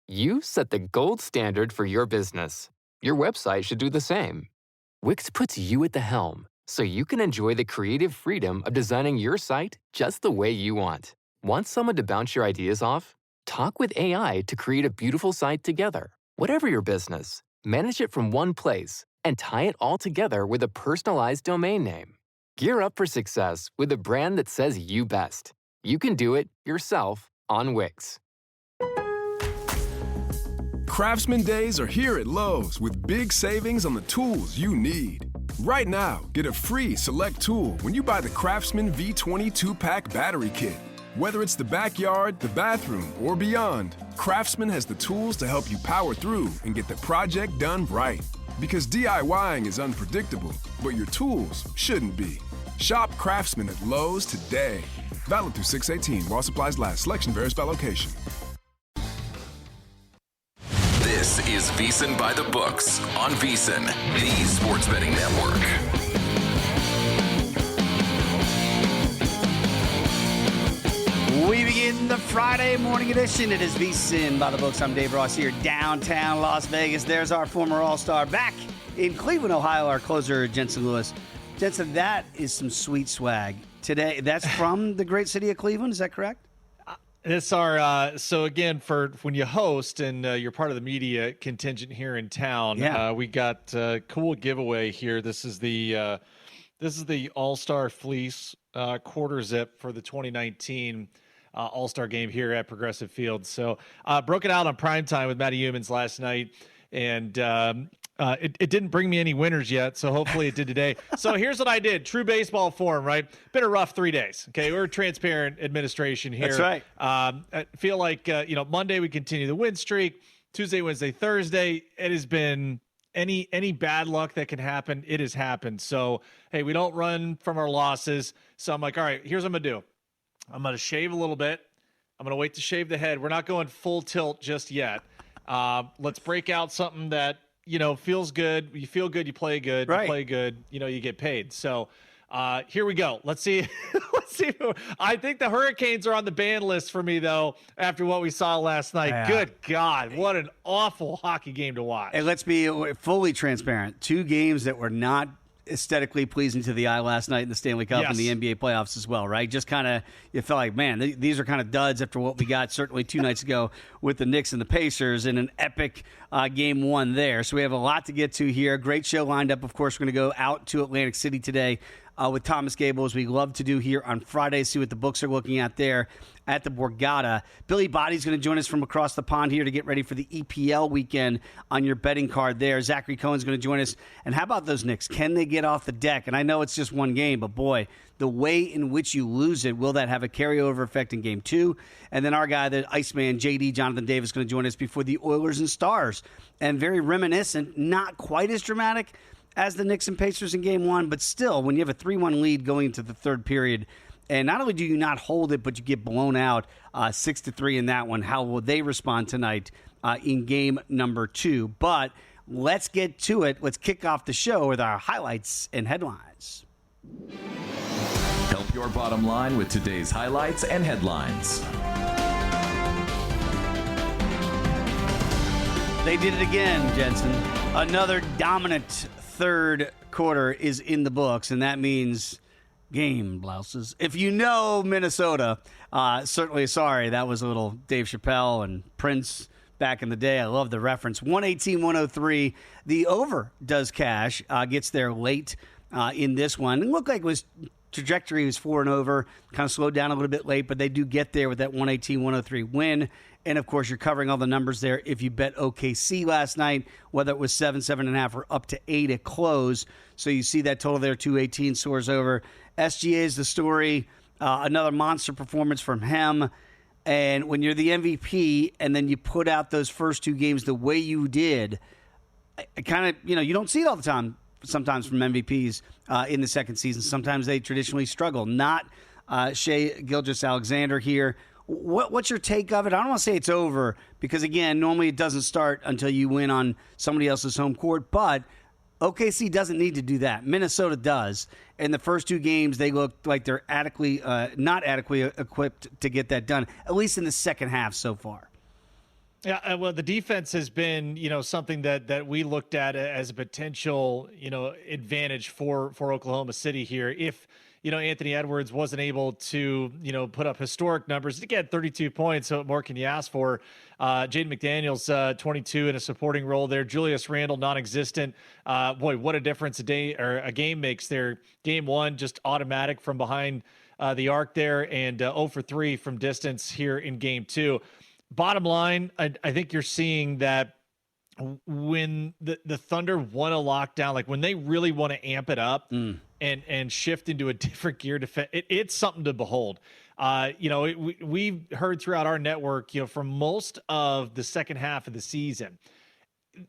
You set the gold standard for your business. Your website should do the same. Wix puts you at the helm, so you can enjoy the creative freedom of designing your site just the way you want. Want someone to bounce your ideas off? Talk with AI to create a beautiful site together. Whatever your business, manage it from one place and tie it all together with a personalized domain name. Gear up for success with a brand that says you best. You can do it yourself on Wix. Craftsman Days are here at Lowe's with big savings on the tools you need. Right now, get a free select tool when you buy the Craftsman V20 2-pack battery kit. Whether it's the backyard, the bathroom, or beyond, Craftsman has the tools to help you power through and get the project done right. Because DIYing is unpredictable, but your tools shouldn't be. Shop Craftsman at Lowe's today. Valid through 6/18 while supplies last. Selection varies by location. This is VSiN By The Books on VSiN, the sports betting network. We begin the Friday morning edition. It is VSiN By The Books. I'm Dave Ross here, downtown Las Vegas. There's our former All-Star back in Cleveland, Ohio, our closer, Jensen Lewis. Jensen, that is some sweet swag today. That's from the great city of Cleveland. Is that correct? It's our so again, for when you host and you're part of the media contingent here in town, we got a cool giveaway here. This is the All-Star Fleece quarter zip for the 2019 All-Star game here at Progressive Field. So broke it out on primetime with Matty Humans last night, and it didn't bring me any winners yet, so hopefully it did today. So here's what I did. True baseball form, right? Been a rough 3 days. Okay, we're a transparent administration here. That's right. I feel like, Monday we continue the win streak. Tuesday, Wednesday, Thursday, it has been any bad luck that can happen. It has happened. So, hey, we don't run from our losses. So I'm like, all right, here's what I'm going to do. I'm going to shave a little bit. I'm going to wait to shave the head. We're not going full tilt just yet. Let's break out something that, feels good. You feel good, you play good. Right. You play good, you get paid. So here we go. Let's see. I think the Hurricanes are on the ban list for me, though, after what we saw last night. Yeah. Good God, what an awful hockey game to watch. And let's be fully transparent. 2 games that were not aesthetically pleasing to the eye last night in the Stanley Cup and the NBA playoffs as well, right? Just kind of, you felt like, man, these are kind of duds after what we got certainly 2 nights ago with the Knicks and the Pacers in an epic game 1 there. So we have a lot to get to here. Great show lined up. Of course, we're going to go out to Atlantic City today with Thomas Gable, as we love to do here on Fridays, see what the books are looking at there at the Borgata. Billy Body's going to join us from across the pond here to get ready for the EPL weekend on your betting card there. Zachary Cohen's going to join us. And how about those Knicks? Can they get off the deck? And I know it's just 1 game, but boy, the way in which you lose it, will that have a carryover effect in game 2? And then our guy, the Iceman, JD, Jonathan Davis, going to join us before the Oilers and Stars. And very reminiscent, not quite as dramatic as the Knicks and Pacers in game 1, but still, when you have a 3-1 lead going into the third period, and not only do you not hold it, but you get blown out 6-3 in that one, how will they respond tonight in game number 2? But let's get to it. Let's kick off the show with our highlights and headlines. Help your bottom line with today's highlights and headlines. They did it again, Jensen. Another dominant third quarter is in the books, and that means game blouses. If you know Minnesota, certainly sorry. That was a little Dave Chappelle and Prince back in the day. I love the reference. 118-103. The over does cash, gets there late in this one. It looked like it was trajectory was 4 and over, kind of slowed down a little bit late, but they do get there with that 118-103 win. And, of course, you're covering all the numbers there if you bet OKC last night, whether it was 7, 7.5, or up to 8 at close. So you see that total there, 218 soars over. SGA is the story. Another monster performance from him. And when you're the MVP and then you put out those first 2 games the way you did, I kind of, you don't see it all the time sometimes from MVPs in the second season. Sometimes they traditionally struggle. Not Shai Gilgeous-Alexander here. What's your take of it? I don't want to say it's over because, again, normally it doesn't start until you win on somebody else's home court, but OKC doesn't need to do that. Minnesota does. In the first 2 games, they look like they're not adequately equipped to get that done, at least in the second half so far. Yeah, well, the defense has been, something that we looked at as a potential, advantage for Oklahoma City here. If, Anthony Edwards wasn't able to, put up historic numbers, again, 32 points, so what more can you ask for? Jaden McDaniels, 22 in a supporting role there. Julius Randle, non-existent. Boy, what a difference a game makes there. Game one, just automatic from behind the arc there, and 0 for 3 from distance here in game two. Bottom line, I think you're seeing that when the Thunder want to lock down, like when they really want to amp it up and shift into a different gear defense, it's something to behold. We've heard throughout our network, for most of the second half of the season,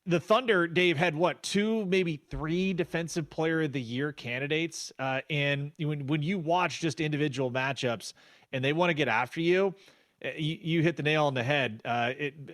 the Thunder, Dave, had 2, maybe 3 defensive player of the year candidates. And when you watch just individual matchups and they want to get after you, you hit the nail on the head.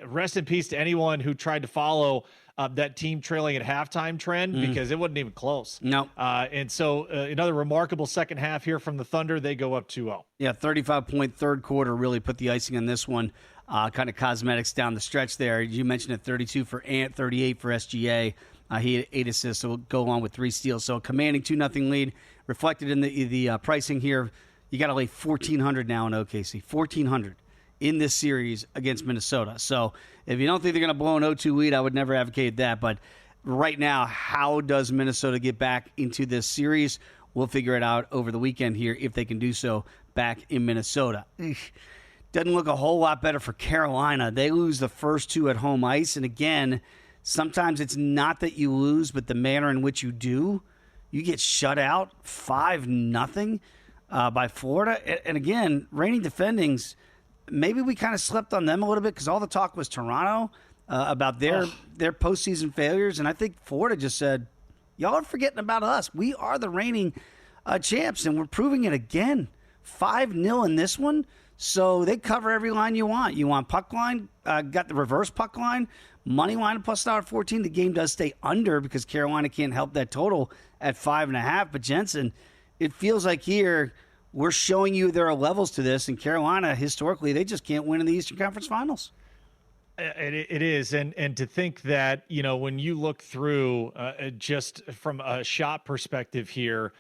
Rest in peace to anyone who tried to follow that team trailing at halftime trend, because it wasn't even close. No. And so another remarkable second half here from the Thunder. They go up 2-0. Yeah, 35-point third quarter really put the icing on this one. Kind of cosmetics down the stretch there. You mentioned it, 32 for Ant, 38 for SGA. He had 8 assists, so we'll go on with 3 steals. So commanding 2-0 lead. Reflected in the pricing here, you got to lay 1,400 now in OKC. 1,400. In this series against Minnesota. So if you don't think they're going to blow an 0-2 lead, I would never advocate that. But right now, how does Minnesota get back into this series? We'll figure it out over the weekend here if they can do so back in Minnesota. Doesn't look a whole lot better for Carolina. They lose the first 2 at home ice. And again, sometimes it's not that you lose, but the manner in which you do. You get shut out 5-0 by Florida. And again, reigning defendings, maybe we kind of slept on them a little bit because all the talk was Toronto about their postseason failures. And I think Florida just said, y'all are forgetting about us. We are the reigning champs, and we're proving it again. 5-0 in this one. So they cover every line you want. You want puck line, got the reverse puck line, money line plus $1.14. The game does stay under because Carolina can't help that total at 5.5. But Jensen, it feels like here – we're showing you there are levels to this, and Carolina, historically, they just can't win in the Eastern Conference Finals. It is, and to think that, when you look through just from a shot perspective here,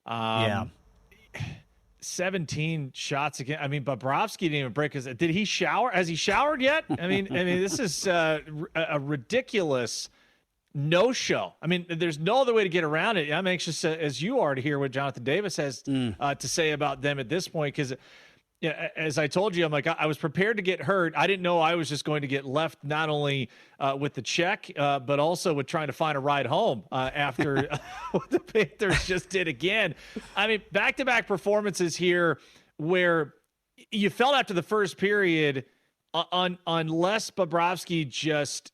17 shots again. I mean, Bobrovsky didn't even break his. Did he shower? Has he showered yet? I mean, this is a ridiculous no-show. I mean, there's no other way to get around it. I'm anxious, as you are, to hear what Jonathan Davis has to say about them at this point, because as I told you, I'm like, I was prepared to get hurt. I didn't know I was just going to get left not only with the check, but also with trying to find a ride home after what the Panthers just did again. I mean, back-to-back performances here where you felt after the first period, unless Bobrovsky just,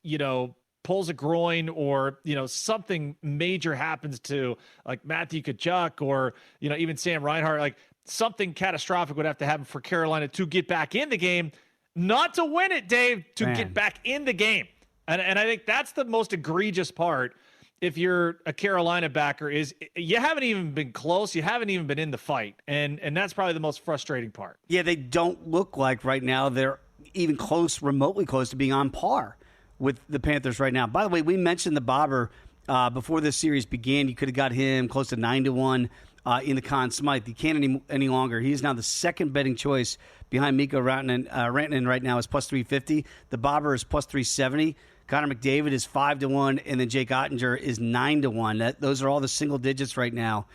pulls a groin or, something major happens to like Matthew Tkachuk or, even Sam Reinhart, like something catastrophic would have to happen for Carolina to get back in the game, not to win it, Dave, to get back in the game. And I think that's the most egregious part. If you're a Carolina backer, is you haven't even been close. You haven't even been in the fight. And that's probably the most frustrating part. Yeah, they don't look like right now they're even close, remotely close to being on par with the Panthers right now. By the way, we mentioned the Bobber before this series began. You could have got him close to 9-1 in the Conn Smythe. You can't any longer. He is now the second betting choice behind Mikko Rantanen right now is plus 350. The Bobber is plus 370. Connor McDavid is 5-1, and then Jake Ottinger is 9-1. Those are all the single digits right now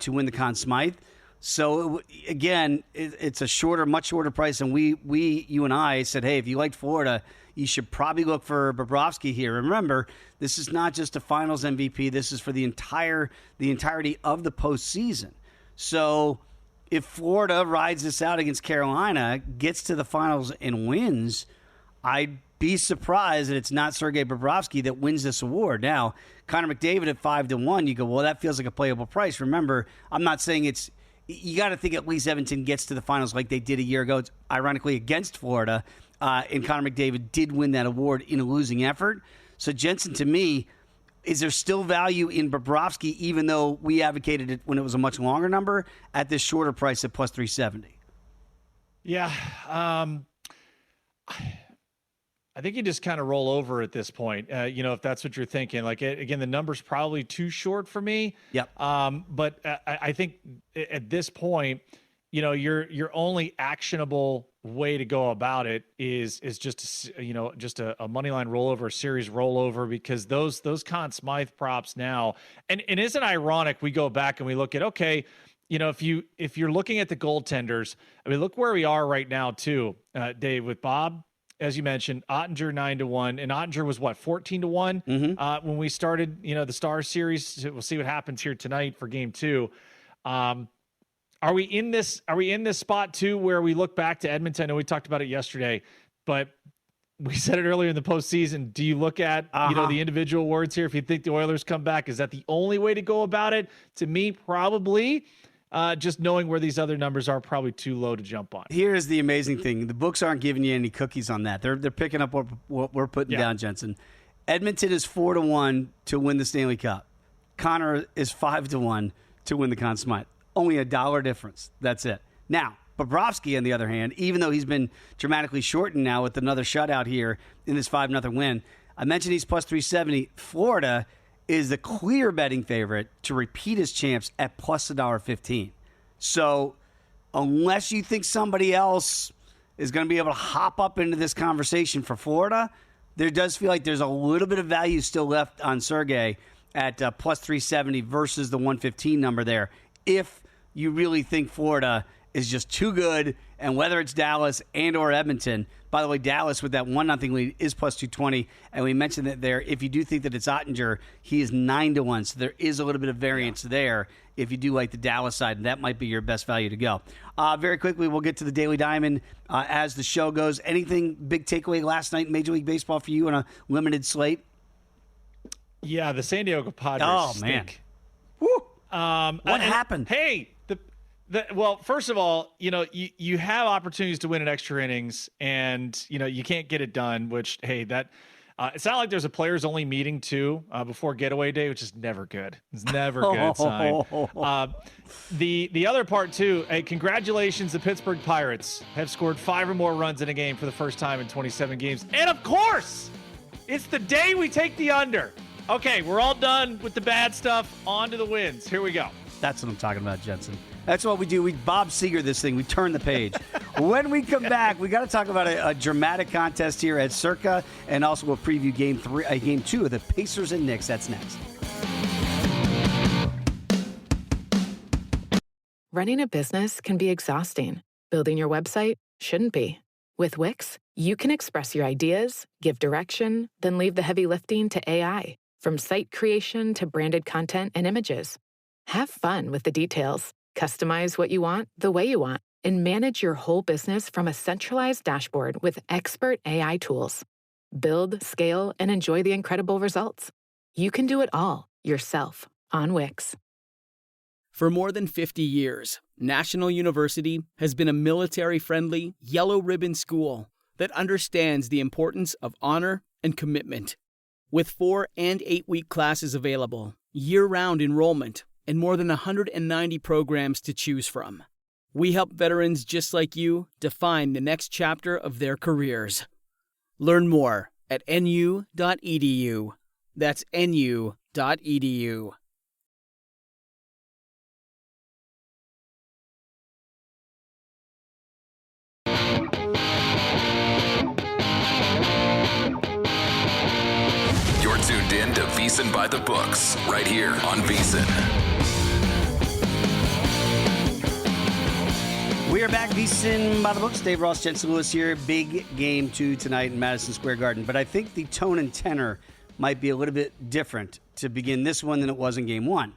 to win the Conn Smythe. So again, it's a much shorter price. And you and I said, hey, if you liked Florida, you should probably look for Bobrovsky here. Remember, this is not just a Finals MVP. This is for the entirety of the postseason. So if Florida rides this out against Carolina, gets to the Finals and wins, I'd be surprised that it's not Sergei Bobrovsky that wins this award. Now, Connor McDavid at 5-1, you go, well, that feels like a playable price. Remember, I'm not saying it's. You got to think at least Edmonton gets to the Finals like they did a year ago. It's ironically against Florida. And Connor McDavid did win that award in a losing effort. So, Jensen, to me, is there still value in Bobrovsky, even though we advocated it when it was a much longer number, at this shorter price at plus 370? Yeah. I think you just kind of roll over at this point, if that's what you're thinking. Like, again, the number's probably too short for me. Yep. But I think at this point, your only actionable way to go about it is just a money line rollover, series rollover, because those Conn Smythe props now, and isn't it ironic? We go back and we look at, okay, if you're looking at the goaltenders, I mean, look where we are right now too, Dave, with Bob. As you mentioned, Ottinger 9-1, and Ottinger was what, 14-1 when we started, the Star Series. We'll see what happens here tonight for Game 2. Are we in this spot too, where we look back to Edmonton? I know we talked about it yesterday, but we said it earlier in the postseason. Do you look at the individual awards here? If you think the Oilers come back, is that the only way to go about it? To me, probably. Just knowing where these other numbers are, probably too low to jump on. Here's the amazing thing. The books aren't giving you any cookies on that. They're picking up what we're putting down, Jensen. Edmonton is 4-1 to win the Stanley Cup. Connor is 5-1 to win the Conn Smythe. Only $1 difference. That's it. Now, Bobrovsky, on the other hand, even though he's been dramatically shortened now with another shutout here in this 5-0 win, I mentioned he's plus 370. Florida is the clear betting favorite to repeat as champs at plus $1.15. So unless you think somebody else is going to be able to hop up into this conversation for Florida, there does feel like there's a little bit of value still left on Sergei at plus 370 versus the 115 number there. If you really think Florida is just too good, and whether it's Dallas and or Edmonton. By the way, Dallas with that 1-0 lead is plus 220, and we mentioned that there. If you do think that it's Ottinger, he is 9-1, so there is a little bit of variance there. If you do like the Dallas side, and that might be your best value to go. Very quickly, we'll get to the Daily Diamond as the show goes. Anything big takeaway last night in Major League Baseball for you on a limited slate? Yeah, the San Diego Padres. Oh stink. Man, what happened? Hey. Well, first of all, you have opportunities to win in extra innings, and you can't get it done. Which, hey, that it's not like there's a players only meeting too before getaway day, which is never good. It's never a good sign. The other part too. Hey, congratulations! The Pittsburgh Pirates have scored 5 or more runs in a game for the first time in 27 games, and of course, it's the day we take the under. Okay, we're all done with the bad stuff. On to the wins. Here we go. That's what I'm talking about, Jensen. That's what we do. We Bob Seger this thing. We turn the page. When we come back, we got to talk about a dramatic contest here at Circa, and also we'll preview Game 2 of the Pacers and Knicks. That's next. Running a business can be exhausting. Building your website shouldn't be. With Wix, you can express your ideas, give direction, then leave the heavy lifting to AI. From site creation to branded content and images. Have fun with the details. Customize what you want the way you want, and manage your whole business from a centralized dashboard with expert AI tools. Build, scale, and enjoy the incredible results. You can do it all yourself on Wix. For more than 50 years, National University has been a military-friendly, yellow-ribbon school that understands the importance of honor and commitment. With 4- and 8-week classes available, year-round enrollment, and more than 190 programs to choose from. We help veterans just like you define the next chapter of their careers. Learn more at nu.edu. That's nu.edu. You're tuned in to VSiN By The Books, right here on VSiN. We are back, VSiN By The Books. Dave Ross, Jensen Lewis here. Big Game 2 tonight in Madison Square Garden. But I think the tone and tenor might be a little bit different to begin this one than it was in Game 1.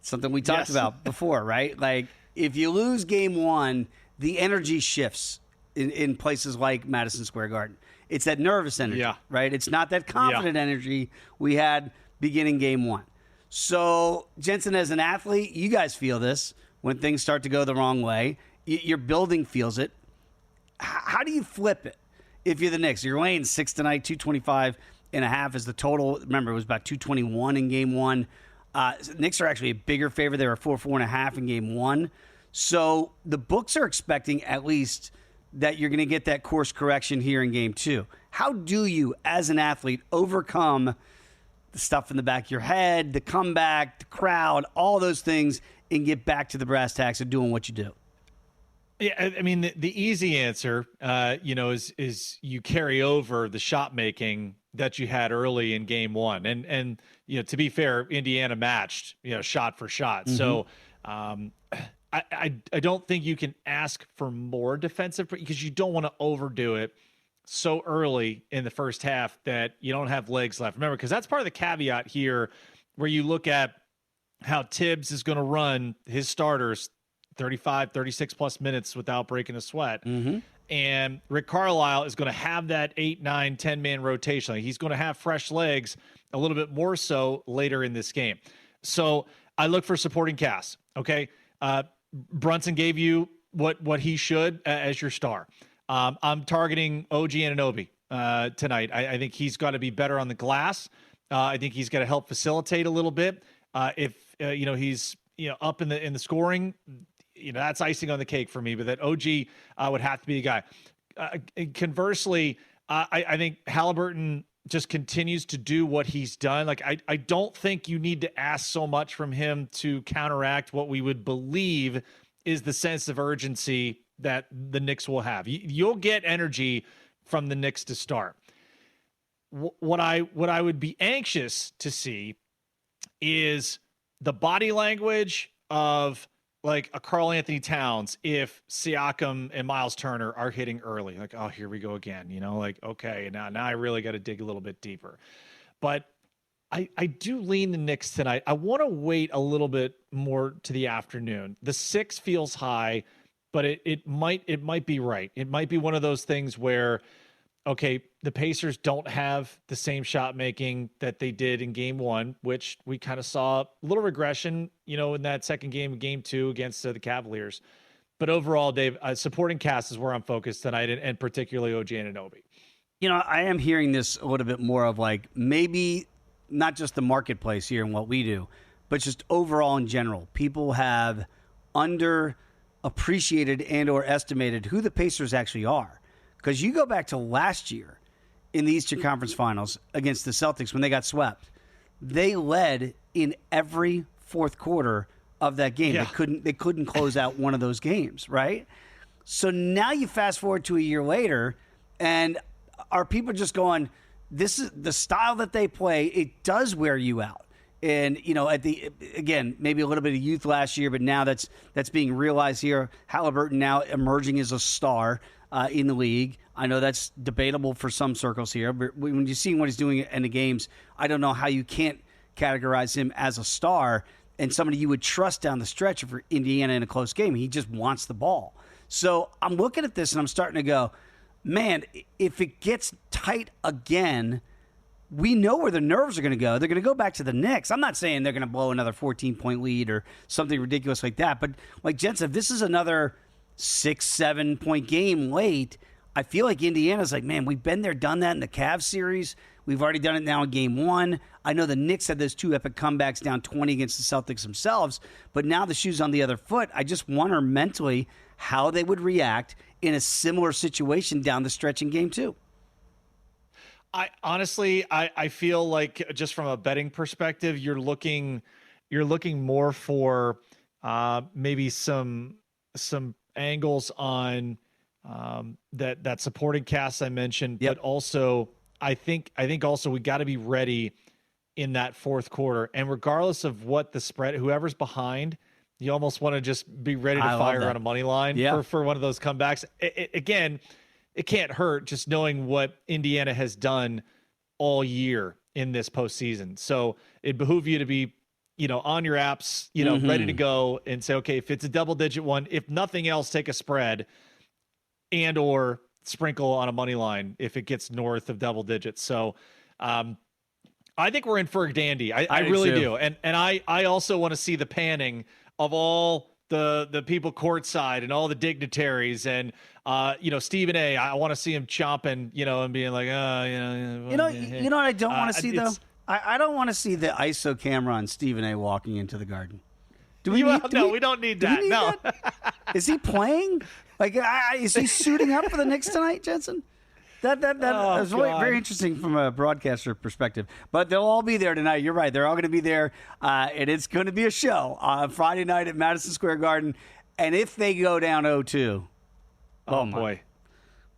Something we talked about before, right? Like, if you lose Game 1, the energy shifts in places like Madison Square Garden. It's that nervous energy, right? It's not that confident energy we had beginning Game 1. So, Jensen, as an athlete, you guys feel this when things start to go the wrong way. Your building feels it. How do you flip it if you're the Knicks? You're laying 6 tonight, 225.5 is the total. Remember, it was about 221 in Game 1. Knicks are actually a bigger favorite. They were 4.5 in Game 1. So the books are expecting at least that you're going to get that course correction here in Game 2. How do you, as an athlete, overcome the stuff in the back of your head, the comeback, the crowd, all those things, and get back to the brass tacks of doing what you do? Yeah, I mean, the easy answer, is you carry over the shot making that you had early in game one. And to be fair, Indiana matched, shot for shot. Mm-hmm. So I don't think you can ask for more defensive because you don't want to overdo it so early in the first half that you don't have legs left. Remember, because that's part of the caveat here where you look at how Tibbs is going to run his starters 35, 36 plus minutes without breaking a sweat. Mm-hmm. And Rick Carlisle is going to have that 8, 9, 10-man rotation. He's going to have fresh legs a little bit more so later in this game. So I look for supporting cast. Okay. Brunson gave you what he should as your star. I'm targeting OG Anunoby tonight. I think he's got to be better on the glass. I think he's got to help facilitate a little bit. If he's up in the scoring, that's icing on the cake for me. But that OG would have to be a guy. Conversely, I think Halliburton just continues to do what he's done. Like I don't think you need to ask so much from him to counteract what we would believe is the sense of urgency that the Knicks will have. You'll get energy from the Knicks to start. What I would be anxious to see is the body language of like a Karl Anthony Towns if Siakam and Miles Turner are hitting early. Like, oh, here we go again. Okay, now I really got to dig a little bit deeper. But I do lean the Knicks tonight. I want to wait a little bit more to the afternoon. The 6 feels high, but it might be right. It might be one of those things where, okay, the Pacers don't have the same shot making that they did in game one, which we kind of saw a little regression, in that second game 2 against the Cavaliers. But overall, Dave, supporting cast is where I'm focused tonight, and particularly OG Anunoby. I am hearing this a little bit more of like maybe not just the marketplace here and what we do, but just overall in general. People have underappreciated and or estimated who the Pacers actually are. Because you go back to last year in the Eastern Conference Finals against the Celtics when they got swept, they led in every fourth quarter of that game. Yeah. They couldn't close out one of those games, right? So now you fast forward to a year later, and are people just going, this is the style that they play, it does wear you out. And, again, maybe a little bit of youth last year, but now that's being realized here. Halliburton now emerging as a star in the league. I know that's debatable for some circles here, but when you're seeing what he's doing in the games, I don't know how you can't categorize him as a star and somebody you would trust down the stretch for Indiana in a close game. He just wants the ball. So I'm looking at this and I'm starting to go, man, if it gets tight again, we know where the nerves are going to go. They're going to go back to the Knicks. I'm not saying they're going to blow another 14-point lead or something ridiculous like that, but like Jensen, if this is another 6-7 point game late, I feel like Indiana's like, man, we've been there, done that in the Cavs series. We've already done it now in game 1. I know the Knicks had those 2 epic comebacks down 20 against the Celtics themselves, but now the shoe's on the other foot. I just wonder mentally how they would react in a similar situation down the stretch in game 2. I honestly feel like just from a betting perspective, you're looking more for maybe some angles on that supporting cast I mentioned, yep. But also I think also we got to be ready in that fourth quarter, and regardless of what the spread, whoever's behind, you almost want to just be ready to fire on a money line for one of those comebacks. Again, it can't hurt just knowing what Indiana has done all year in this postseason. So it behooves you to be, on your apps, ready to go and say, okay, if it's a double-digit one, if nothing else, take a spread and or sprinkle on a money line if it gets north of double digits. So I think we're in for a dandy. I really do. And I also want to see the panning of all the people courtside and all the dignitaries and Stephen A. I want to see him chomping, and being like, you know what I don't want to see though. I don't want to see the ISO camera on Stephen A. walking into the Garden. We don't need that. No. Is he playing? Like, is he suiting up for the Knicks tonight, Jensen? That's very interesting from a broadcaster perspective. But they'll all be there tonight. You're right. They're all going to be there, and it's going to be a show on Friday night at Madison Square Garden. And if they go down 0-2, oh boy,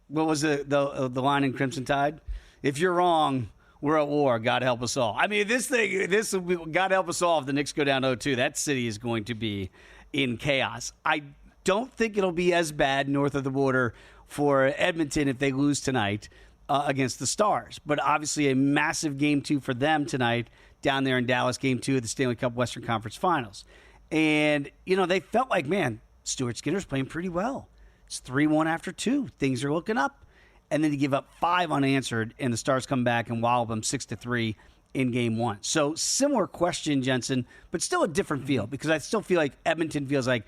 what was the line in Crimson Tide? If you're wrong, we're at war. God help us all. I mean, this will be, God help us all if the Knicks go down 0-2. That city is going to be in chaos. I don't think it'll be as bad north of the border for Edmonton if they lose tonight against the Stars. But obviously a massive Game 2 for them tonight down there in Dallas, Game 2 of the Stanley Cup Western Conference Finals. And, they felt like, man, Stuart Skinner's playing pretty well. It's 3-1 after 2. Things are looking up. And then to give up 5 unanswered, and the Stars come back and wallop them 6-3 in Game 1. So similar question, Jensen, but still a different feel, because I still feel like Edmonton feels like,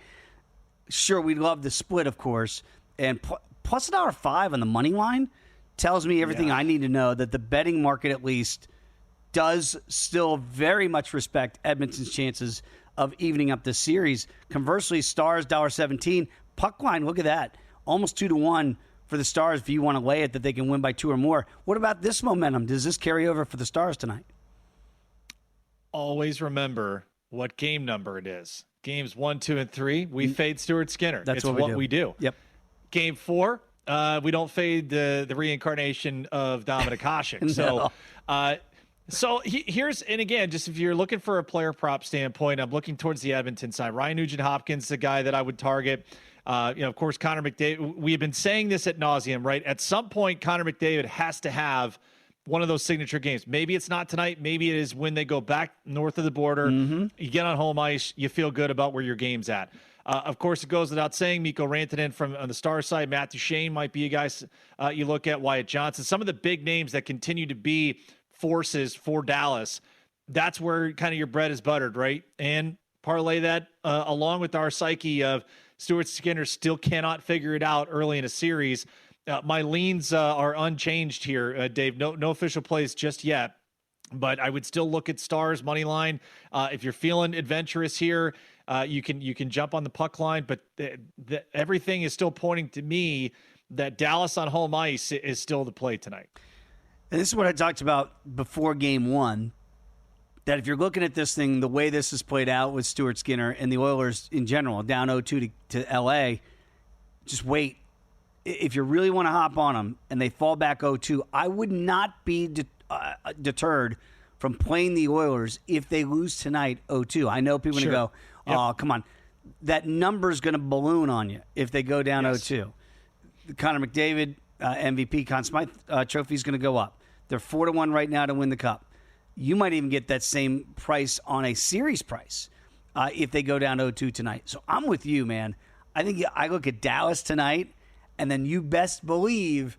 sure, we'd love the split, of course, and plus $1.05 on the money line tells me everything I need to know, that the betting market at least does still very much respect Edmonton's chances of evening up this series. Conversely, Stars $1.17, puck line, look at that, almost 2-1 for the Stars if you want to lay it that they can win by 2 or more. What about this momentum? Does this carry over for the Stars tonight? Always remember what game number it is. Games 1, 2, and 3, we fade Stuart Skinner. That's what we do. Yep. Game 4, we don't fade the reincarnation of Dominic Hasek. No. So here's, and again, just if you're looking for a player prop standpoint, I'm looking towards the Edmonton side. Ryan Nugent-Hopkins, the guy that I would target. Of course, Connor McDavid. We've been saying this ad nauseum, right? At some point, Connor McDavid has to have one of those signature games. Maybe it's not tonight. Maybe it is when they go back north of the border. You get on home ice. You feel good about where your game's at. Of course, it goes without saying, Mikko Rantanen on the Star side. Matt Duchene might be a guy you look at. Wyatt Johnson. Some of the big names that continue to be forces for Dallas. That's where kind of your bread is buttered, right? And parlay that along with our psyche of Stuart Skinner still cannot figure it out early in a series. My leans are unchanged here, Dave. No official plays just yet, but I would still look at Stars money line. If you're feeling adventurous here, you can jump on the puck line, but everything is still pointing to me that Dallas on home ice is still the play tonight. And this is what I talked about before Game 1, that if you're looking at this thing, the way this has played out with Stuart Skinner and the Oilers in general, down 0-2 to L.A., just wait. If you really want to hop on them and they fall back 0-2, I would not be deterred from playing the Oilers if they lose tonight 0-2. I know people are going to go, oh, come on. That number's going to balloon on you if they go down 0-2. Connor McDavid, MVP, Conn Smythe trophy is going to go up. They're 4-1 right now to win the Cup. You might even get that same price on a series price if they go down 0-2 tonight. So I'm with you, man. I think I look at Dallas tonight, and then you best believe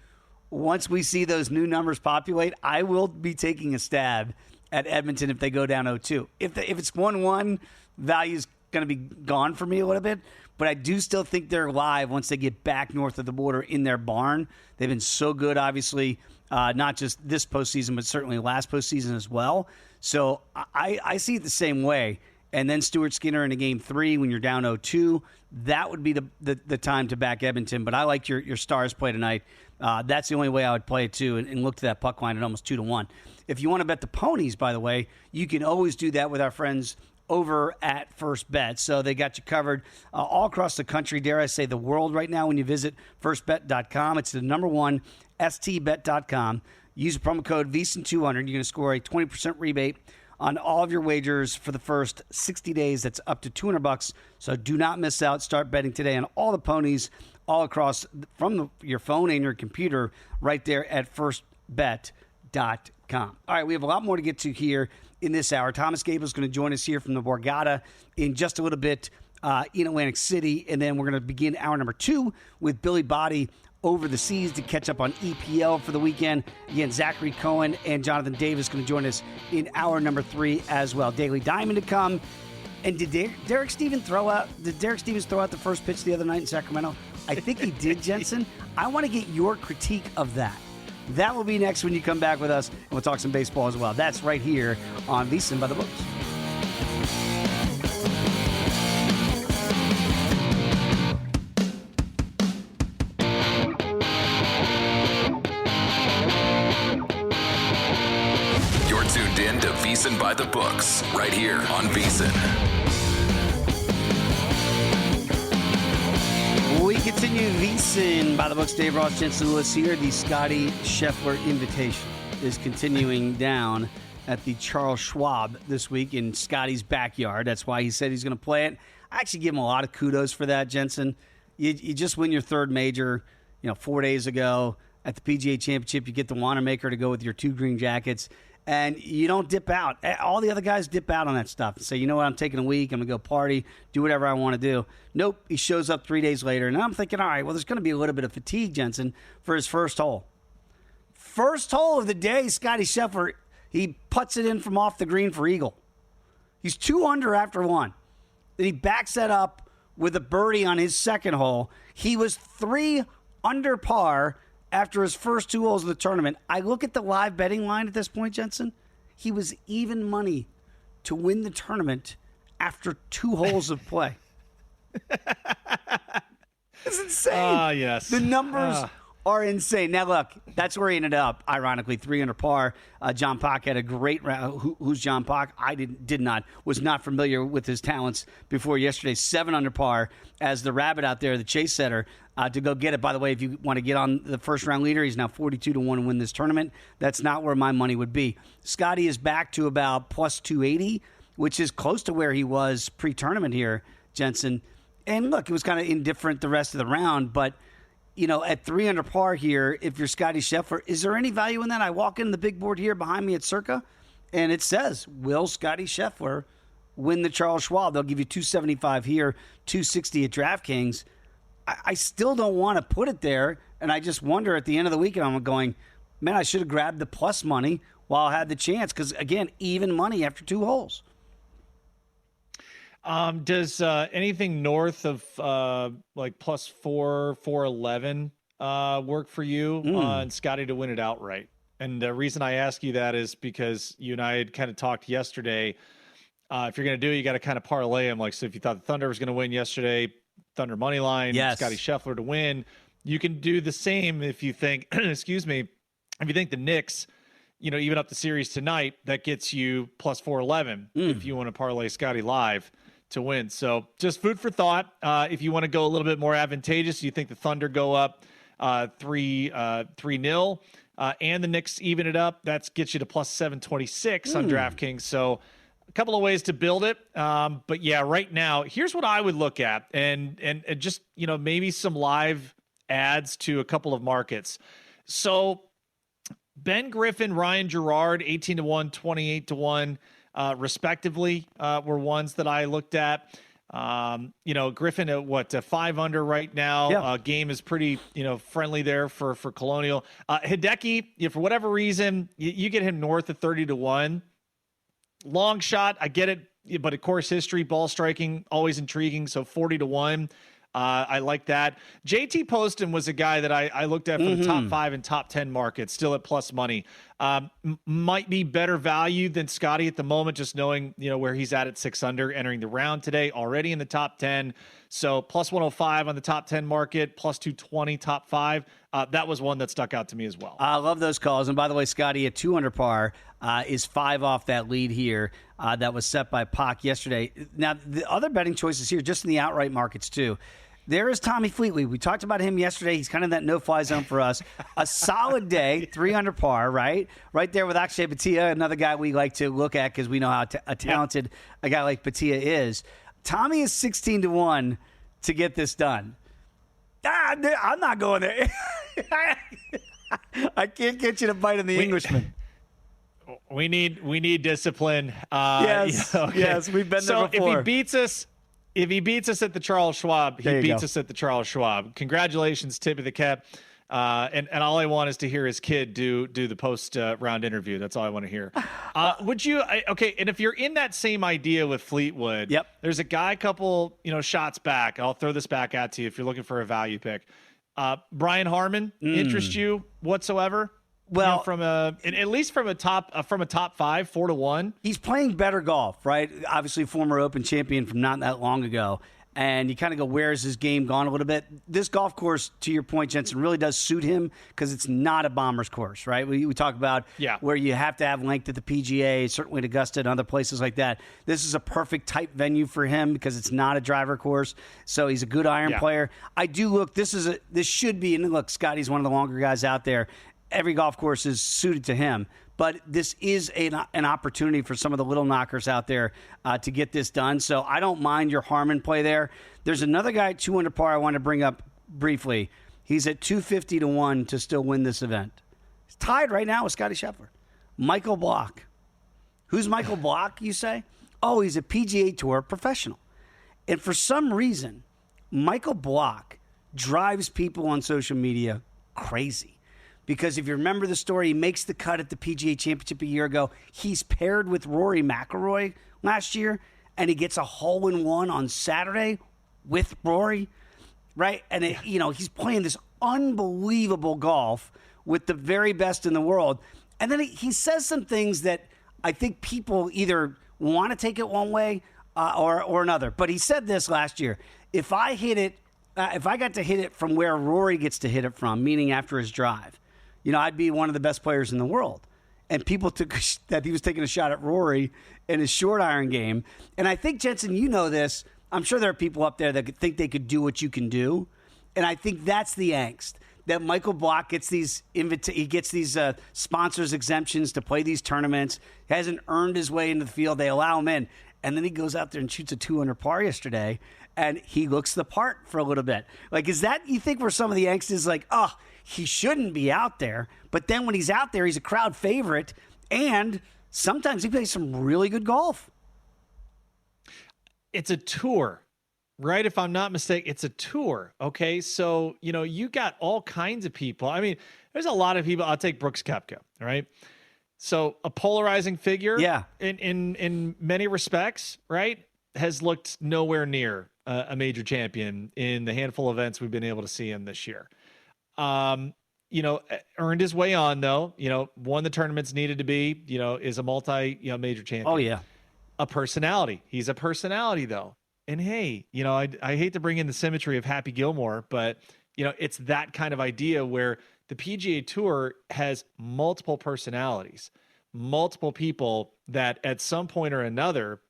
once we see those new numbers populate, I will be taking a stab at Edmonton if they go down 0-2. If it's 1-1, value's going to be gone for me a little bit. But I do still think they're live once they get back north of the border in their barn. They've been so good, obviously, not just this postseason, but certainly last postseason as well. So I see it the same way. And then Stuart Skinner in a Game 3 when you're down 0-2, that would be the time to back Edmonton. But I like your Stars play tonight. That's the only way I would play it, too, and look to that puck line at almost 2-1. If you want to bet the ponies, by the way, you can always do that with our friends over at First Bet. So they got you covered all across the country, dare I say the world right now when you visit firstbet.com. It's the #1 stbet.com. Use the promo code VSiN200. You're going to score a 20% rebate on all of your wagers for the first 60 days. That's up to $200. So do not miss out. Start betting today on all the ponies all across from your phone and your computer right there at firstbet.com. All right, we have a lot more to get to here in this hour. Thomas Gable is going to join us here from the Borgata in just a little bit in Atlantic City. And then we're going to begin hour number 2 with Billy Body over the seas to catch up on EPL for the weekend. Again, Zachary Cohen and Jonathan Davis going to join us in hour number 3 as well. Daily Diamond to come. And did Derek Stevens throw out the first pitch the other night in Sacramento? I think he did, Jensen. I want to get your critique of that. That will be next when you come back with us, and we'll talk some baseball as well. That's right here on VSiN By The Books. tuned in to VSiN By The Books, right here on VSiN. We continue VSiN By The Books. Dave Ross, Jensen Lewis here. The Scotty Scheffler Invitation is continuing down at the Charles Schwab this week in Scotty's backyard. That's why he said he's going to play it. I actually give him a lot of kudos for that, Jensen. You just win your third major, 4 days ago at the PGA Championship. You get the Wanamaker to go with your 2 green jackets, and you don't dip out. All the other guys dip out on that stuff and say, you know what, I'm taking a week. I'm going to go party, do whatever I want to do. Nope, he shows up 3 days later, and I'm thinking, all right, well, there's going to be a little bit of fatigue, Jensen, for his first hole. First hole of the day, Scotty Scheffler, he putts it in from off the green for eagle. He's 2 under after 1. Then he backs that up with a birdie on his second hole. He was 3 under par after his first 2 holes of the tournament. I look at the live betting line at this point, Jensen. He was even money to win the tournament after 2 holes of play. It's insane. Yes. The numbers are insane. Now, look, that's where he ended up, ironically, 3 under par. John Pock had a great round. Who's John Pock? I was not familiar with his talents before yesterday. 7 under par as the rabbit out there, the chase setter, to go get it. By the way, if you want to get on the first round leader, he's now 42-1 to win this tournament. That's not where my money would be. Scotty is back to about plus 280, which is close to where he was pre-tournament here, Jensen. And look, it was kind of indifferent the rest of the round, but at 3 under par here, if you're Scotty Scheffler, is there any value in that? I walk in the big board here behind me at Circa, and it says, will Scotty Scheffler win the Charles Schwab? They'll give you $275 here, $260 at DraftKings. I still don't want to put it there, and I just wonder at the end of the weekend, I'm going, man, I should have grabbed the plus money while I had the chance, because, again, even money after 2 holes. Does anything north of like plus 411 work for you on Scotty to win it outright? And the reason I ask you that is because you and I had kind of talked yesterday. If you're going to do it, you got to kind of parlay them. Like, so if you thought the Thunder was going to win yesterday, Thunder money line, yes, Scotty Scheffler to win. You can do the same if you think, excuse me, if you think the Knicks, even up the series tonight, that gets you plus 411 if you want to parlay Scotty live to win. So just food for thought. If you want to go a little bit more advantageous, you think the Thunder go up 3-0 and the Knicks even it up, that gets you to plus 726 on DraftKings. So a couple of ways to build it. But yeah, right now, here's what I would look at and just, maybe some live ads to a couple of markets. So Ben Griffin, Ryan Gerard, 18-1, 28-1. Respectively, were ones that I looked at. Griffin at 5 under right now. Yeah. Game is pretty, friendly there for Colonial. Hideki, for whatever reason, you get him north of 30-1. Long shot, I get it, but of course, history, ball striking, always intriguing. So 40-1. I like that. JT Poston was a guy that I looked at for the top 5 and top 10 markets, still at plus money. Might be better value than Scotty at the moment, just knowing, where he's at 6 under, entering the round today, already in the top 10. So plus 105 on the top 10 market, plus 220 top 5. That was one that stuck out to me as well. I love those calls. And by the way, Scotty at 2 under par is 5 off that lead here that was set by Pac yesterday. Now, the other betting choices here, just in the outright markets too. There is Tommy Fleetwood. We talked about him yesterday. He's kind of that no-fly zone for us. A solid day, 3 under par, right? Right there with Akshay Bhatia, another guy we like to look at because we know how talented a guy like Bhatia is. Tommy is 16-1 to get this done. I'm not going there. I can't get you to bite in the Englishman. We need discipline. Yes, yes, we've been there before. If he beats us at the Charles Schwab, he beats us at the Charles Schwab. Congratulations, tip of the cap. And all I want is to hear his kid do the post round interview. That's all I want to hear. Would you? Okay. And if you're in that same idea with Fleetwood, there's a guy, couple shots back. I'll throw this back at you if you're looking for a value pick. Brian Harman interest you whatsoever? Well, at least from a top 5, 4-1. He's playing better golf, right? Obviously, former Open champion from not that long ago. and you kind of go, where's his game gone a little bit? This golf course, to your point, Jensen, really does suit him because it's not a bomber's course, right? We talk about where you have to have length at the PGA, certainly at Augusta and other places like that. This is a perfect type venue for him because it's not a driver course, so he's a good iron player. I do look, this should be, and look, Scotty's one of the longer guys out there. Every golf course is suited to him. But this is an opportunity for some of the little knockers out there to get this done. So I don't mind your Harmon play there. There's another guy at 2 under par I want to bring up briefly. He's at 250 to 1 to still win this event. He's tied right now with Scotty Scheffler. Michael Block. Who's Michael Block, you say? Oh, he's a PGA Tour professional. And for some reason, Michael Block drives people on social media crazy. Because if you remember the story, he makes the cut at the PGA Championship a year ago. He's paired with Rory McIlroy last year, and he gets a hole-in-one on Saturday with Rory, right? And, he's playing this unbelievable golf with the very best in the world. And then he says some things that I think people either want to take it one way or another. But he said this last year. If I got to hit it from where Rory gets to hit it from, meaning after his drive, I'd be one of the best players in the world. And people took that he was taking a shot at Rory in his short iron game. And I think, Jensen, you know this. I'm sure there are people up there that think they could do what you can do. And I think that's the angst, that Michael Block gets these sponsors exemptions to play these tournaments. He hasn't earned his way into the field. They allow him in. And then he goes out there and shoots a 2 under par yesterday, and he looks the part for a little bit. Like, is that, you think, where some of the angst is like, he shouldn't be out there, but then when he's out there, he's a crowd favorite, and sometimes he plays some really good golf. It's a tour, right? If I'm not mistaken, it's a tour. Okay. So, you got all kinds of people. I mean, there's a lot of people. I'll take Brooks Koepka, right? So a polarizing figure in many respects, right? Has looked nowhere near a major champion in the handful of events we've been able to see him this year. Earned his way on though, won the tournaments needed to be, is a major champion. Oh yeah. A personality. He's a personality though. And hey, I hate to bring in the symmetry of Happy Gilmore, but it's that kind of idea where the PGA Tour has multiple personalities, multiple people that at some point or another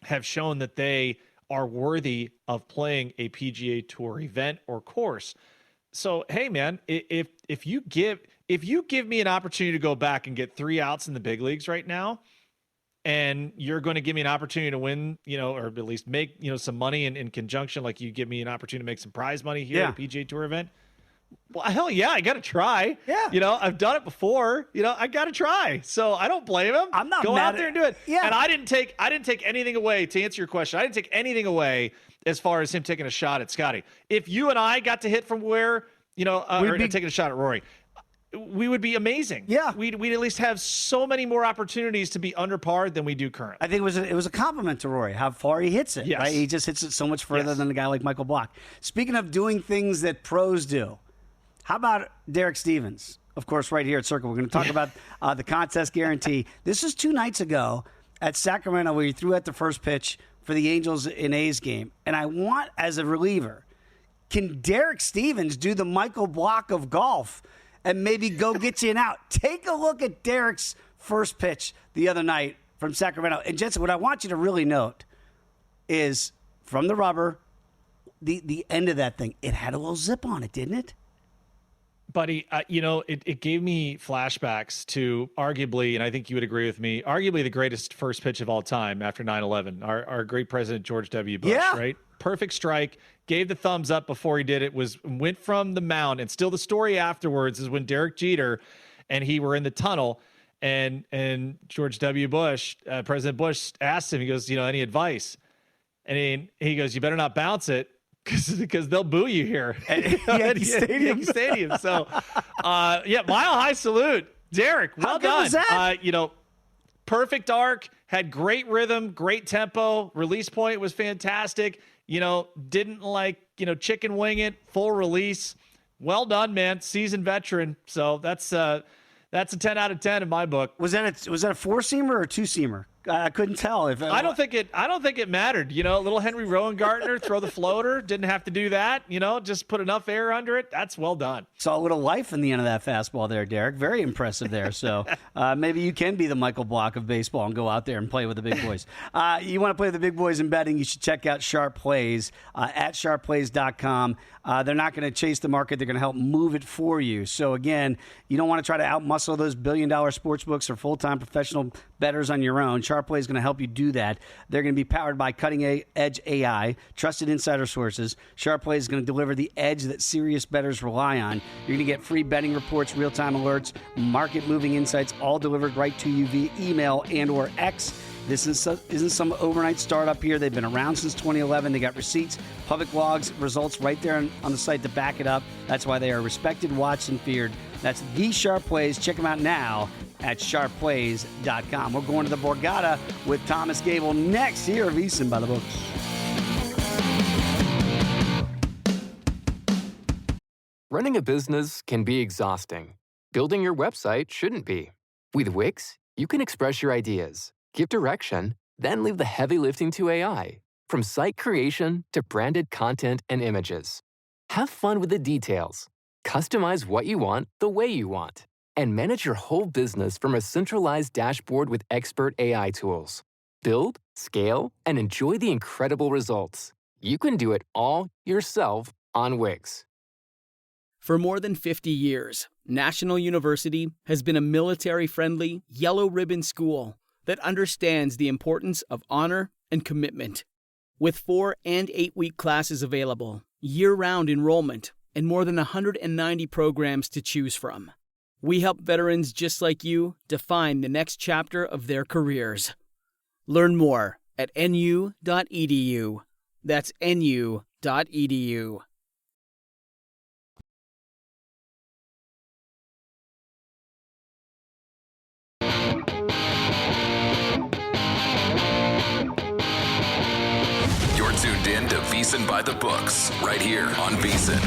have shown that they are worthy of playing a PGA Tour event or course. So, hey, man, if you give me an opportunity to go back and get 3 outs in the big leagues right now, and you're going to give me an opportunity to win, or at least make, some money in conjunction, like you give me an opportunity to make some prize money here at a PGA Tour event. Well, hell yeah, I got to try. Yeah. I've done it before. I got to try. So I don't blame him. I'm not go mad out there and do it. Yeah. And I didn't take anything away, to answer your question. I didn't take anything away as far as him taking a shot at Scotty. If you and I got to hit from where, or taking a shot at Rory, we would be amazing. Yeah. We'd at least have so many more opportunities to be under par than we do currently. I think it was a compliment to Rory, how far he hits it. Yes. Right? He just hits it so much further than a guy like Michael Block. Speaking of doing things that pros do, how about Derek Stevens? Of course, right here at Circle. We're going to talk about the contest guarantee. This is 2 nights ago at Sacramento where he threw at the first pitch for the Angels in A's game. And I want, as a reliever, can Derek Stevens do the Michael Block of golf and maybe go get you an out? Take a look at Derek's first pitch the other night from Sacramento. And Jensen, what I want you to really note is from the rubber, the end of that thing, it had a little zip on it, didn't it? Buddy, it gave me flashbacks to arguably, and I think you would agree with me, arguably the greatest first pitch of all time after 9/11. Our great president, George W. Bush, right? Perfect strike, gave the thumbs up before he did it, went from the mound, and still the story afterwards is when Derek Jeter and he were in the tunnel, and George W. Bush, President Bush, asked him, he goes, any advice? And he goes, you better not bounce it, because they'll boo you here at Yankee Stadium. So, mile high salute, Derek. Well done. Was that? Perfect arc, had great rhythm, great tempo. Release point was fantastic. Didn't chicken wing it. Full release. Well done, man. Seasoned veteran. So that's a 10 out of 10 in my book. Was that a 4-seamer or a 2-seamer? I couldn't tell if I don't think it mattered. Little Henry Rowengartner throw the floater, didn't have to do that. Just put enough air under it. That's well done. Saw a little life in the end of that fastball there, Derek. Very impressive there. So maybe you can be the Michael Block of baseball and go out there and play with the big boys. You want to play with the big boys in betting, you should check out Sharp Plays at sharpplays.com. They're not going to chase the market. They're going to help move it for you. So, again, you don't want to try to outmuscle those billion-dollar sports books or full-time professional bettors on your own. Sharp Play is going to help you do that. They're going to be powered by cutting-edge AI, trusted insider sources. Sharp Play is going to deliver the edge that serious bettors rely on. You're going to get free betting reports, real-time alerts, market-moving insights, all delivered right to you via email and or X. This isn't some overnight startup here. They've been around since 2011. They got receipts, public logs, results right there on the site to back it up. That's why they are respected, watched, and feared. That's the Sharp Plays. Check them out now at sharpplays.com. We're going to the Borgata with Thomas Gable next here at VSiN By The Books. Running a business can be exhausting. Building your website shouldn't be. With Wix, you can express your ideas, give direction, then leave the heavy lifting to AI. From site creation to branded content and images. Have fun with the details. Customize what you want the way you want. And manage your whole business from a centralized dashboard with expert AI tools. Build, scale, and enjoy the incredible results. You can do it all yourself on Wix. For more than 50 years, National University has been a military-friendly, yellow-ribbon school that understands the importance of honor and commitment. With 4- and 8-week classes available, year-round enrollment, and more than 190 programs to choose from, we help veterans just like you define the next chapter of their careers. Learn more at nu.edu. That's nu.edu. You're tuned in to VSiN By The Books, right here on VSiN.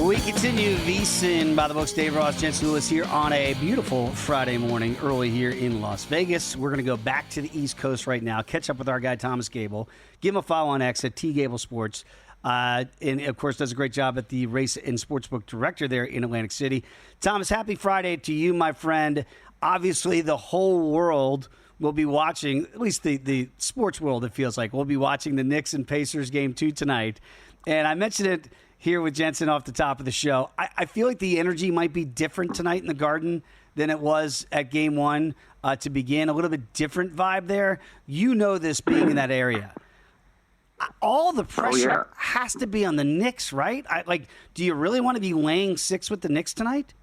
We continue VSiN By The Books. Dave Ross, Jensen Lewis here on a beautiful Friday morning early here in Las Vegas. We're going to go back to the East Coast right now, catch up with our guy Thomas Gable, give him a follow on X at Gable Sports. And, of course, does a great job at the race and sportsbook director there in Atlantic City. Thomas, happy Friday to you, my friend. Obviously, the whole world will be watching, at least the sports world, it feels like, we'll be watching the Knicks and Pacers game 2 tonight. And I mentioned it here with Jensen off the top of the show. I feel like the energy might be different tonight in the Garden than it was at game 1 to begin. A little bit different vibe there. You know this being in that area. All the pressure has to be on the Knicks, right? Do you really want to be laying 6 with the Knicks tonight?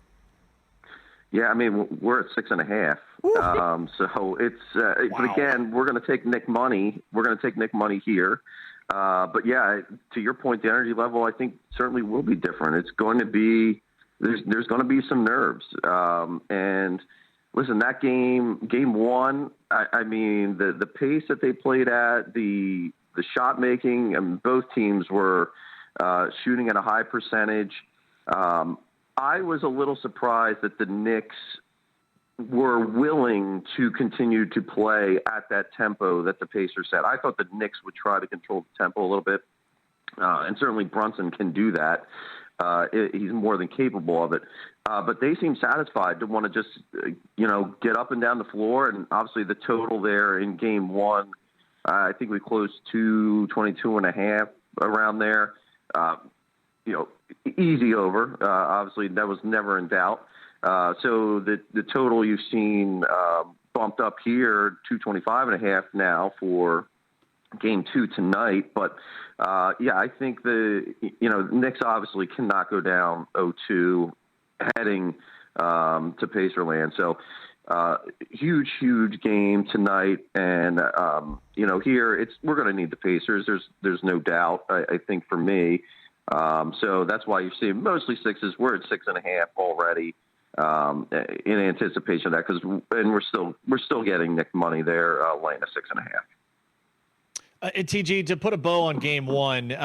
Yeah, I mean, we're at 6.5. So it's, but again, we're going to take Nick money. We're going to take Nick money here. But yeah, to your point, the energy level, I think certainly will be different. It's going to be, there's going to be some nerves. And listen, that game 1, I mean, the pace that they played at, the shot making, and both teams were shooting at a high percentage. I was a little surprised that the Knicks were willing to continue to play at that tempo that the Pacers set. I thought the Knicks would try to control the tempo a little bit, and certainly Brunson can do that. He's more than capable of it. But they seem satisfied to want to just, get up and down the floor, and obviously the total there in game 1, I think we closed 222.5 around there. Easy over. Obviously, that was never in doubt. So the total you've seen bumped up here, 225.5 now for game 2 tonight. But I think the Knicks obviously cannot go down 0-2 heading to Pacerland. So huge game tonight, and here we're going to need the Pacers. There's no doubt. I think for me. So that's why you see mostly 6s. We're at 6.5 already in anticipation of that, and we're still getting Nick money there, laying at 6.5. TG, to put a bow on game one, Dave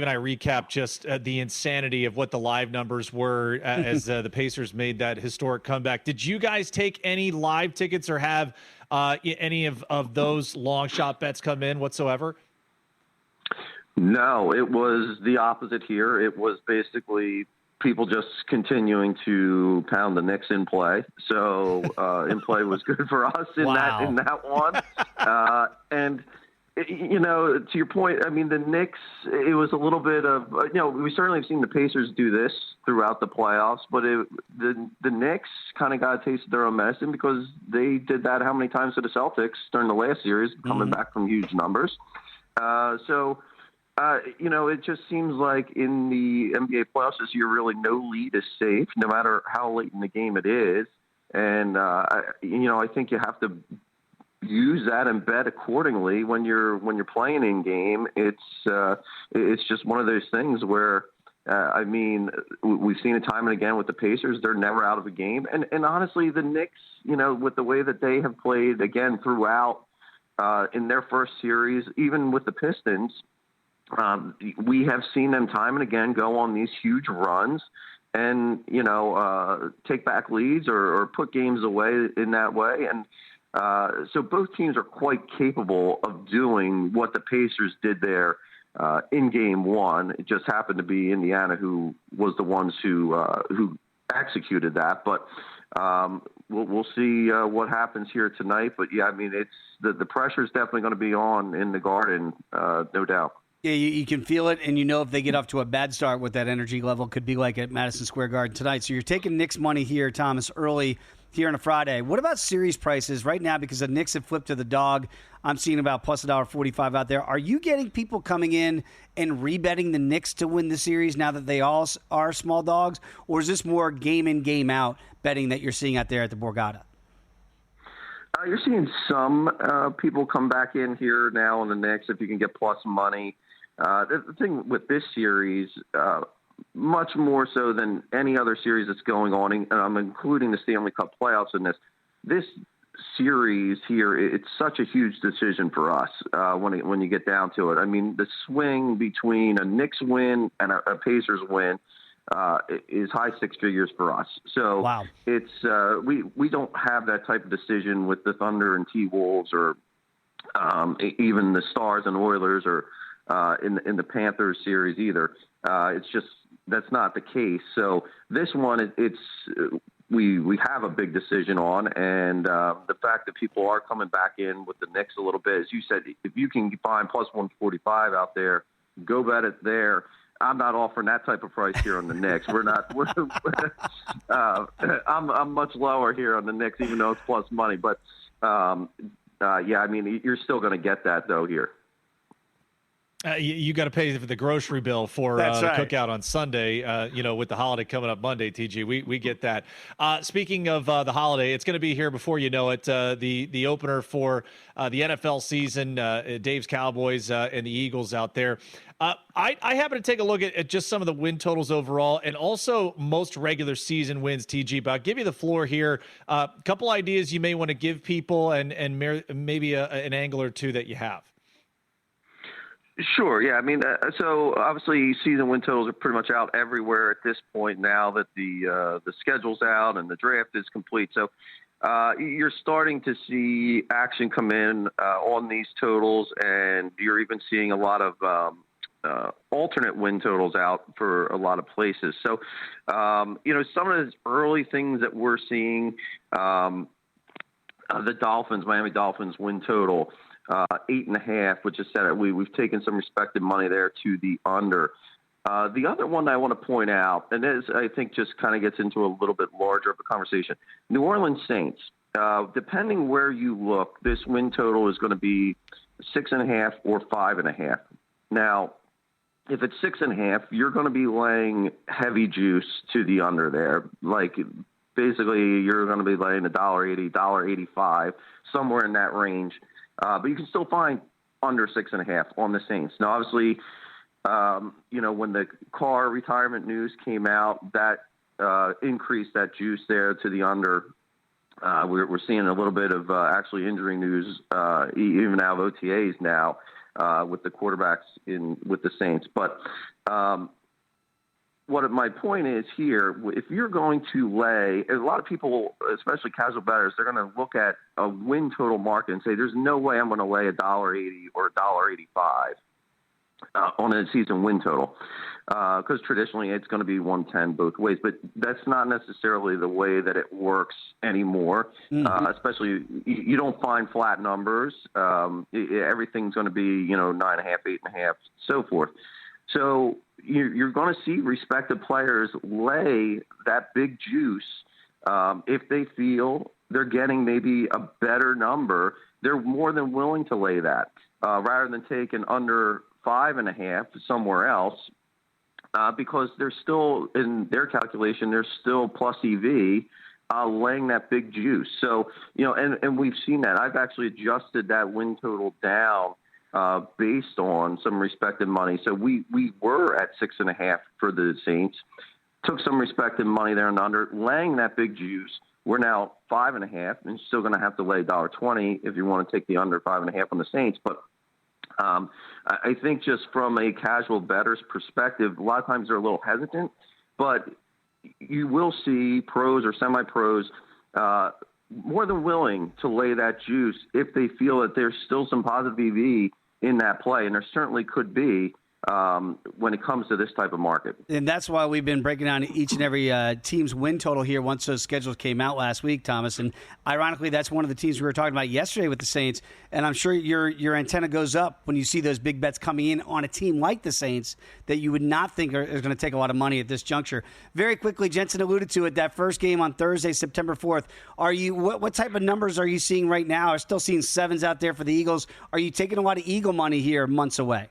and I recapped just the insanity of what the live numbers were as the Pacers made that historic comeback. Did you guys take any live tickets or have any of those long shot bets come in whatsoever? No, it was the opposite here. It was basically people just continuing to pound the Knicks in play. So in play was good for us in that one. And to your point, I mean, the Knicks, it was a little bit of, we certainly have seen the Pacers do this throughout the playoffs, but the Knicks kind of got a taste of their own medicine because they did that how many times to the Celtics during the last series, coming back from huge numbers. It just seems like in the NBA playoffs this year, really no lead is safe, no matter how late in the game it is. And, I think you have to use that and bet accordingly when you're playing in game. It's just one of those things where, we've seen it time and again with the Pacers. They're never out of a game. And honestly, the Knicks, with the way that they have played again throughout in their first series, even with the Pistons, we have seen them time and again go on these huge runs and, take back leads or put games away in that way. And so both teams are quite capable of doing what the Pacers did there in game one. It just happened to be Indiana who was the ones who executed that. But we'll see what happens here tonight. But, yeah, I mean, it's the pressure is definitely going to be on in the Garden, no doubt. Yeah, you can feel it, and if they get off to a bad start, what that energy level could be like at Madison Square Garden tonight. So you're taking Knicks money here, Thomas, early here on a Friday. What about series prices right now? Because the Knicks have flipped to the dog. I'm seeing about plus $1.45 out there. Are you getting people coming in and rebetting the Knicks to win the series now that they all are small dogs? Or is this more game in, game out betting that you're seeing out there at the Borgata? You're seeing some people come back in here now on the Knicks if you can get plus money. The thing with this series, much more so than any other series that's going on, and I'm including the Stanley Cup playoffs in this series here, it's such a huge decision for us when you get down to it. I mean, the swing between a Knicks win and a Pacers win is high six figures for us. So wow. It's we don't have that type of decision with the Thunder and T-Wolves or even the Stars and Oilers or in the Panthers series either. It's just that's not the case. So this one, we have a big decision on, and the fact that people are coming back in with the Knicks a little bit, as you said, if you can find plus 145 out there, go bet it there. I'm not offering that type of price here on the Knicks. I'm much lower here on the Knicks, even though it's plus money. But I mean, you're still going to get that though here. You got to pay for the grocery bill for the cookout on Sunday, with the holiday coming up Monday, TG. We get that. Speaking of the holiday, it's going to be here before you know it. The opener for the NFL season, Dave's Cowboys and the Eagles out there. I happen to take a look at just some of the win totals overall and also most regular season wins, TG. But I'll give you the floor here. A couple ideas you may want to give people and maybe an angle or two that you have. Sure. Yeah. I mean, so obviously season win totals are pretty much out everywhere at this point now that the schedule's out and the draft is complete. So you're starting to see action come in on these totals, and you're even seeing a lot of alternate win totals out for a lot of places. So, some of the early things that we're seeing, the Miami Dolphins win total, 8.5, which is set. We've taken some respected money there to the under. The other one I want to point out, and this I think just kind of gets into a little bit larger of a conversation. New Orleans Saints. Depending where you look, this win total is going to be 6.5 or 5.5. Now, if it's 6.5, you're going to be laying heavy juice to the under there. Like basically, you're going to be laying $1.80, $1.85, somewhere in that range. But you can still find under 6.5 on the Saints. Now, obviously, when the Carr retirement news came out, that increased that juice there to the under. We're seeing a little bit of actually injury news, even out of OTAs now. with the quarterbacks with the Saints. But my point is here, if you're going to lay, a lot of people, especially casual bettors, they're going to look at a win total market and say, there's no way I'm going to lay $1.80 or $1.85 on a season win total. Because traditionally it's going to be 110 both ways, but that's not necessarily the way that it works anymore. Especially you don't find flat numbers. Everything's going to be 9.5, 8.5, so forth. So you're going to see respected players lay that big juice if they feel they're getting maybe a better number. They're more than willing to lay that rather than take an under 5.5 somewhere else. Because they're still, in their calculation, they're still plus EV laying that big juice. So, and we've seen that. I've actually adjusted that win total down based on some respected money. So we were at 6.5 for the Saints, took some respected money there and under, laying that big juice. We're now 5.5 and still going to have to lay $1.20 if you want to take the under 5.5 on the Saints. But I think just from a casual bettor's perspective, a lot of times they're a little hesitant, but you will see pros or semi-pros more than willing to lay that juice if they feel that there's still some positive EV in that play, and there certainly could be when it comes to this type of market. And that's why we've been breaking down each and every team's win total here once those schedules came out last week, Thomas. And ironically, that's one of the teams we were talking about yesterday with the Saints. And I'm sure your antenna goes up when you see those big bets coming in on a team like the Saints that you would not think is going to take a lot of money at this juncture. Very quickly, Jensen alluded to it, that first game on Thursday, September 4th. What type of numbers are you seeing right now? I'm still seeing sevens out there for the Eagles. Are you taking a lot of Eagle money here months away?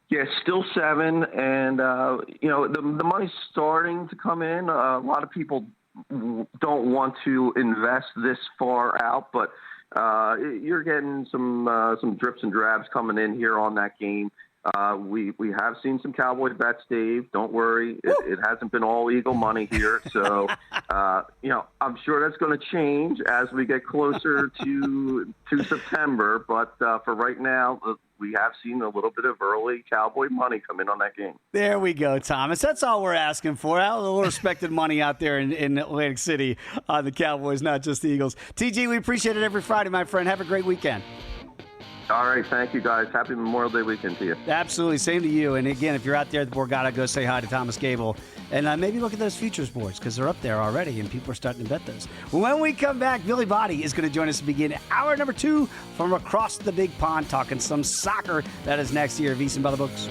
Yeah, still 7, and the money's starting to come in. A lot of people don't want to invest this far out, but you're getting some drips and drabs coming in here on that game. We have seen some Cowboy bets, Dave. Don't worry, it hasn't been all Eagle money here. So I'm sure that's going to change as we get closer to September. But for right now, we have seen a little bit of early Cowboy money come in on that game. There we go, Thomas. That's all we're asking for. A little respected money out there in Atlantic City on the Cowboys, not just the Eagles. TG, we appreciate it every Friday, my friend. Have a great weekend. All right. Thank you, guys. Happy Memorial Day weekend to you. Absolutely. Same to you. And again, if you're out there at the Borgata, go say hi to Thomas Gable. And maybe look at those futures boards because they're up there already and people are starting to bet those. When we come back, Billy Body is going to join us to begin hour number 2 from across the big pond, talking some soccer. That is next year at VSiN By The Books.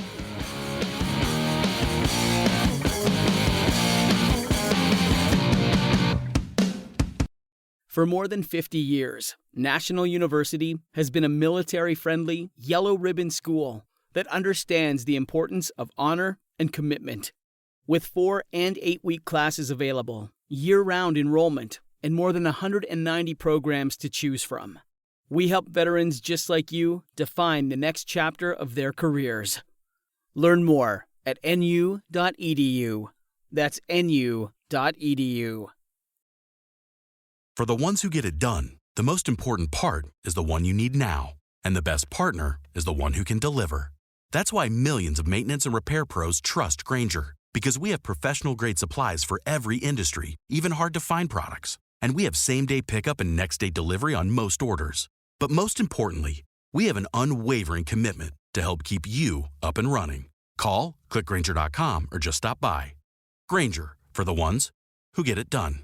For more than 50 years, National University has been a military-friendly, yellow ribbon school that understands the importance of honor and commitment. With 4- and 8-week classes available, year-round enrollment, and more than 190 programs to choose from, we help veterans just like you define the next chapter of their careers. Learn more at nu.edu. That's nu.edu. For the ones who get it done, the most important part is the one you need now. And the best partner is the one who can deliver. That's why millions of maintenance and repair pros trust Grainger, because we have professional-grade supplies for every industry, even hard-to-find products. And we have same-day pickup and next-day delivery on most orders. But most importantly, we have an unwavering commitment to help keep you up and running. Call, click Grainger.com, or just stop by. Grainger, for the ones who get it done.